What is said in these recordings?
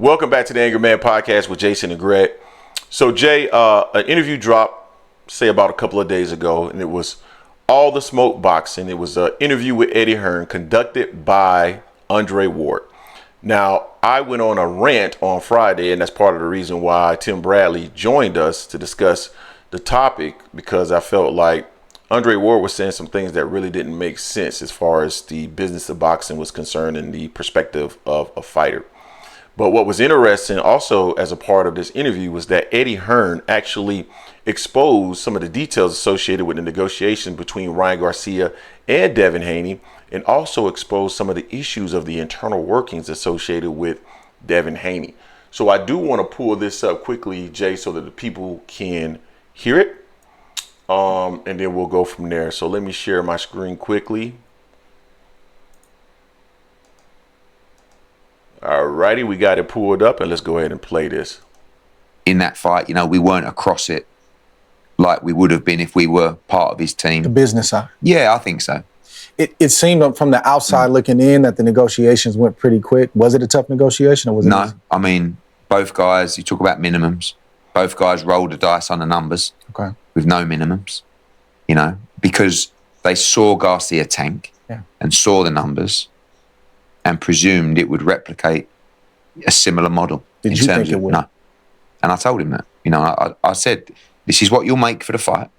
Welcome back to the Angry Man Podcast with Jason and Greg. So, Jay, an interview dropped, say, about a couple of days ago, and it was All the Smoke Boxing. It was an interview with Eddie Hearn conducted by Andre Ward. Now, I went on a rant on Friday, and that's part of the reason why Tim Bradley joined us to discuss the topic, because I felt like Andre Ward was saying some things that really didn't make sense as far as the business of boxing was concerned in the perspective of a fighter. But what was interesting also as a part of this interview was that Eddie Hearn actually exposed some of the details associated with the negotiation between Ryan Garcia and Devin Haney, and also exposed some of the issues of the internal workings associated with Devin Haney. So I do want to pull this up quickly, Jay, so that the people can hear it. And then we'll go from there. So let me share my screen quickly. Alrighty, we got it pulled up, and let's go ahead and play this. In that fight, we weren't across it like we would have been if we were part of his team. The business side. Yeah, I think so. It seemed from the outside looking in that the negotiations went pretty quick. Was it a tough negotiation or was it? No, easy? I mean, both guys, you talk about minimums. Both guys rolled the dice on the numbers with no minimums, because they saw Garcia tank and saw the numbers and presumed it would replicate a similar model. Did you think it would? No. And I told him that. I said, this is what you'll make for the fight.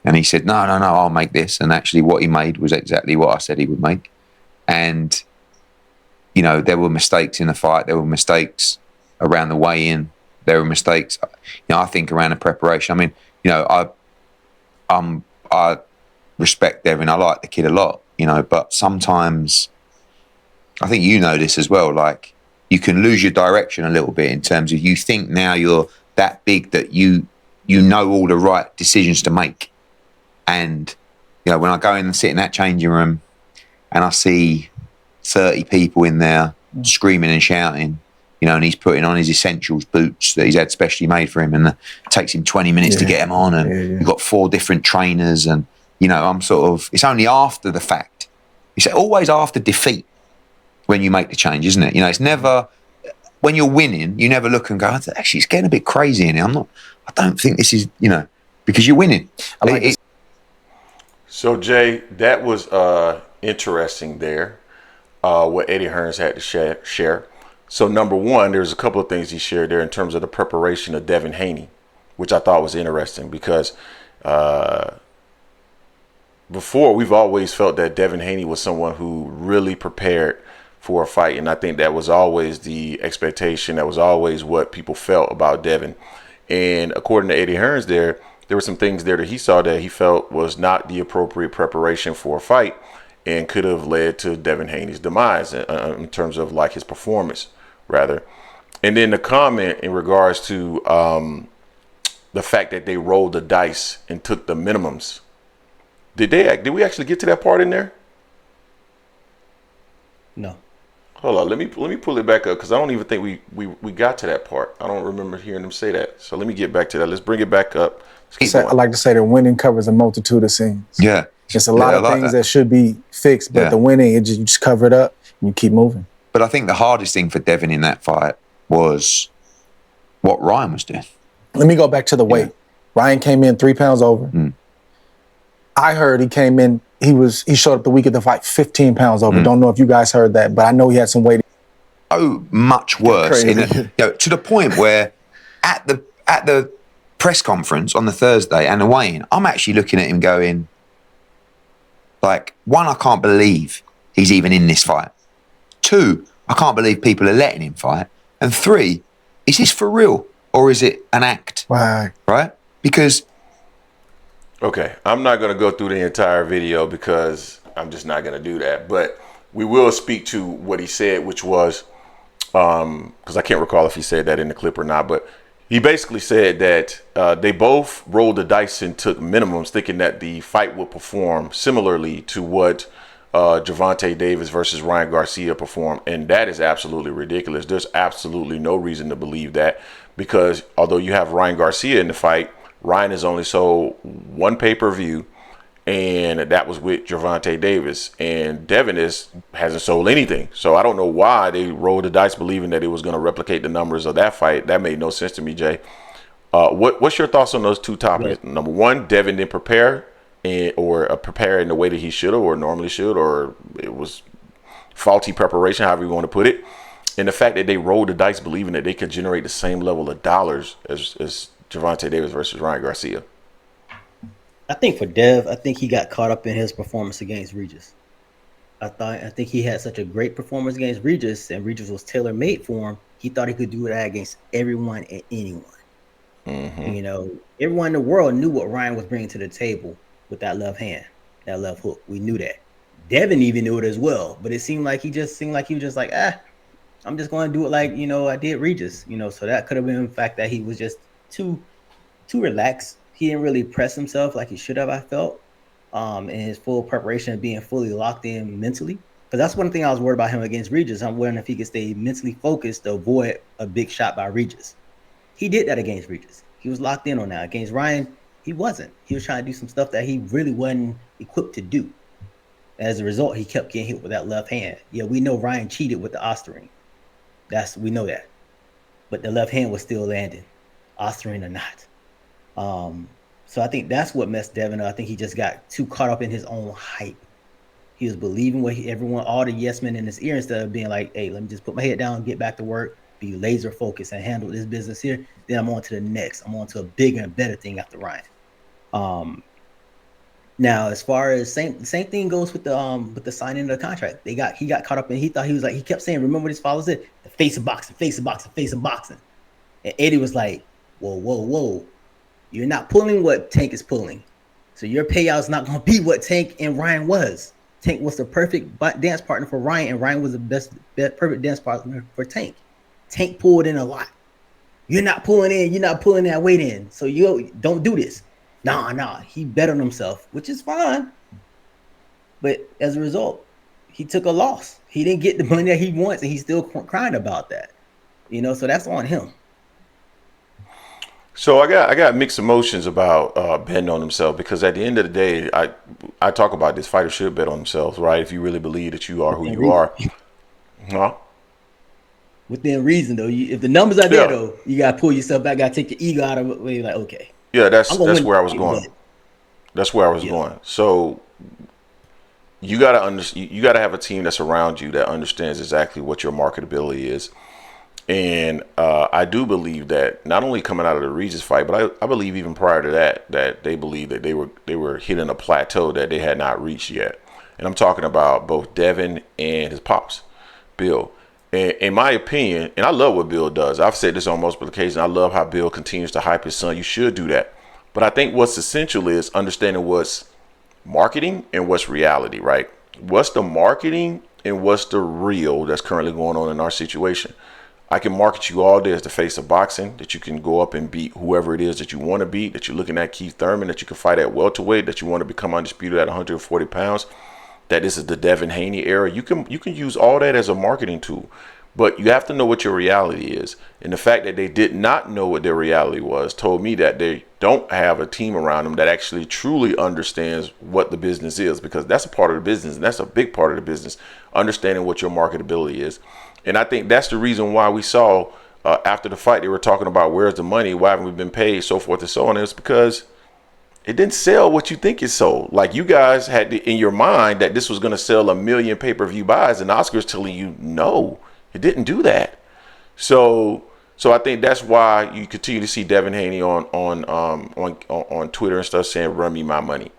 And he said, no, I'll make this. And actually what he made was exactly what I said he would make. And, there were mistakes in the fight. There were mistakes around the weigh-in. There were mistakes, I think, around the preparation. I mean, I respect Devin. I like the kid a lot, but sometimes I think this as well, like you can lose your direction a little bit in terms of you think now you're that big that you know all the right decisions to make. And, when I go in and sit in that changing room and I see 30 people in there screaming and shouting, and he's putting on his essentials boots that he's had specially made for him, and it takes him 20 minutes to get them on, and you've got 4 different trainers, and, I'm sort of, it's only after the fact. It's always after defeat when you make the change, isn't it? It's never, when you're winning, you never look and go, actually, it's getting a bit crazy in here. I don't think this is, because you're winning. So, Jay, that was interesting there, what Eddie Hearns had to share. So, number one, there's a couple of things he shared there in terms of the preparation of Devin Haney, which I thought was interesting because before we've always felt that Devin Haney was someone who really prepared for a fight. And I think that was always the expectation. That was always what people felt about Devin. And according to Eddie Hearns there were some things there that he saw that he felt was not the appropriate preparation for a fight and could have led to Devin Haney's demise in terms of like his performance, rather. And then the comment in regards to the fact that they rolled the dice and took the minimums. Did we actually get to that part in there? No. Hold on, let me pull it back up because I don't even think we got to that part. I don't remember hearing them say that. So let me get back to that. Let's bring it back up. I like to say that winning covers a multitude of sins. Yeah. It's a lot of things that should be fixed, but the winning, you just cover it up and you keep moving. But I think the hardest thing for Devin in that fight was what Ryan was doing. Let me go back to the weight. Ryan came in 3 pounds over. I heard he came in, he showed up the week of the fight 15 pounds over. Don't know if you guys heard that, but I know he had some weight. Oh, much worse. To the point where at the press conference on the Thursday and the weigh-in, I'm actually looking at him going, like, 1, I can't believe he's even in this fight. 2, I can't believe people are letting him fight. And 3, is this for real or is it an act? Right? Because... Okay, I'm not going to go through the entire video because I'm just not going to do that. But we will speak to what he said, which was, because I can't recall if he said that in the clip or not, but he basically said that they both rolled the dice and took minimums, thinking that the fight would perform similarly to what Gervonta Davis versus Ryan Garcia performed. And that is absolutely ridiculous. There's absolutely no reason to believe that, because although you have Ryan Garcia in the fight, Ryan has only sold 1 pay-per-view, and that was with Gervonta Davis. And Devin hasn't sold anything. So I don't know why they rolled the dice believing that it was going to replicate the numbers of that fight. That made no sense to me, Jay. What's your thoughts on those two topics? Yeah. Number one, Devin didn't prepare or prepare in the way that he should have or normally should, or it was faulty preparation, however you want to put it. And the fact that they rolled the dice believing that they could generate the same level of dollars as Gervonta Davis versus Ryan Garcia. I think for Dev, I think he got caught up in his performance against Regis. I think he had such a great performance against Regis, and Regis was tailor made for him. He thought he could do that against everyone and anyone. Mm-hmm. You know, everyone in the world knew what Ryan was bringing to the table with that left hand, that left hook. We knew that. Devin even knew it as well, but it seemed like he was just like, I'm just going to do it like, I did Regis, so that could have been the fact that he was just too relaxed. He didn't really press himself like he should have, I felt, in his full preparation of being fully locked in mentally. Because that's one thing I was worried about him against Regis. I'm wondering if he could stay mentally focused to avoid a big shot by Regis. He did that against Regis. He was locked in on that. Against Ryan, he wasn't. He was trying to do some stuff that he really wasn't equipped to do. As a result, he kept getting hit with that left hand. Yeah, we know Ryan cheated with the Osterring. We know that. But the left hand was still landing, Osterring or not. So I think that's what messed Devin up. I think he just got too caught up in his own hype. He was believing what all the yes men in his ear, instead of being like, hey, let me just put my head down, get back to work, be laser focused and handle this business here. Then I'm on to the next. I'm on to a bigger and better thing after Ryan. Now, as far as same thing goes with the signing of the contract. He got caught up in, he kept saying, remember what his father said, the face of boxing, face of boxing, face of boxing. And Eddie was like, whoa. You're not pulling what Tank is pulling. So your payout's not going to be what Tank and Ryan was. Tank was the perfect dance partner for Ryan, and Ryan was the perfect dance partner for Tank. Tank pulled in a lot. You're not pulling in. You're not pulling that weight in. So you don't do this. Nah. He bet on himself, which is fine. But as a result, he took a loss. He didn't get the money that he wants, and he's still crying about that. So that's on him. So I got mixed emotions about betting on himself, because at the end of the day, I talk about this: fighters should bet on themselves, right? If you really believe that you are who you are. Huh? Within reason, though. If the numbers are there, though, you got to pull yourself back. Got to take your ego out of it. Where you're like, okay. Yeah, that's where I was going. That's where I was going. So you gotta have a team that's around you that understands exactly what your marketability is. And I do believe that not only coming out of the Regis fight, but I believe even prior to that they believe that they were hitting a plateau that they had not reached yet. And I'm talking about both Devin and his pops, Bill. And in my opinion, and I love what Bill does. I've said this on multiple occasions. I love how Bill continues to hype his son. You should do that. But I think what's essential is understanding what's marketing and what's reality, right? What's the marketing and what's the real that's currently going on in our situation? I can market you all day as the face of boxing, that you can go up and beat whoever it is that you want to beat, that you're looking at Keith Thurman, that you can fight at welterweight, that you want to become undisputed at 140 pounds, that this is the Devin Haney era. You can use all that as a marketing tool, but you have to know what your reality is. And the fact that they did not know what their reality was told me that they don't have a team around them that actually truly understands what the business is, because that's a part of the business, and that's a big part of the business, understanding what your marketability is. And I think that's the reason why we saw after the fight, they were talking about where's the money, why haven't we been paid, so forth and so on. It's because it didn't sell what you think it sold. Like, you guys had in your mind that this was going to sell 1 million pay-per-view buys, and Oscar's telling you, no, it didn't do that. So I think that's why you continue to see Devin Haney on Twitter and stuff saying, run me my money.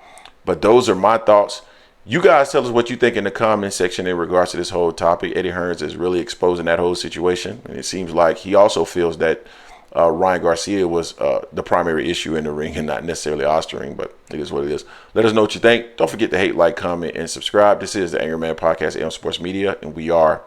But those are my thoughts. You guys tell us what you think in the comment section in regards to this whole topic. Eddie Hearn is really exposing that whole situation. And it seems like he also feels that Ryan Garcia was the primary issue in the ring and not necessarily Osterring, but it is what it is. Let us know what you think. Don't forget to hate, like, comment, and subscribe. This is the Angry Man Podcast, AM Sports Media, and we are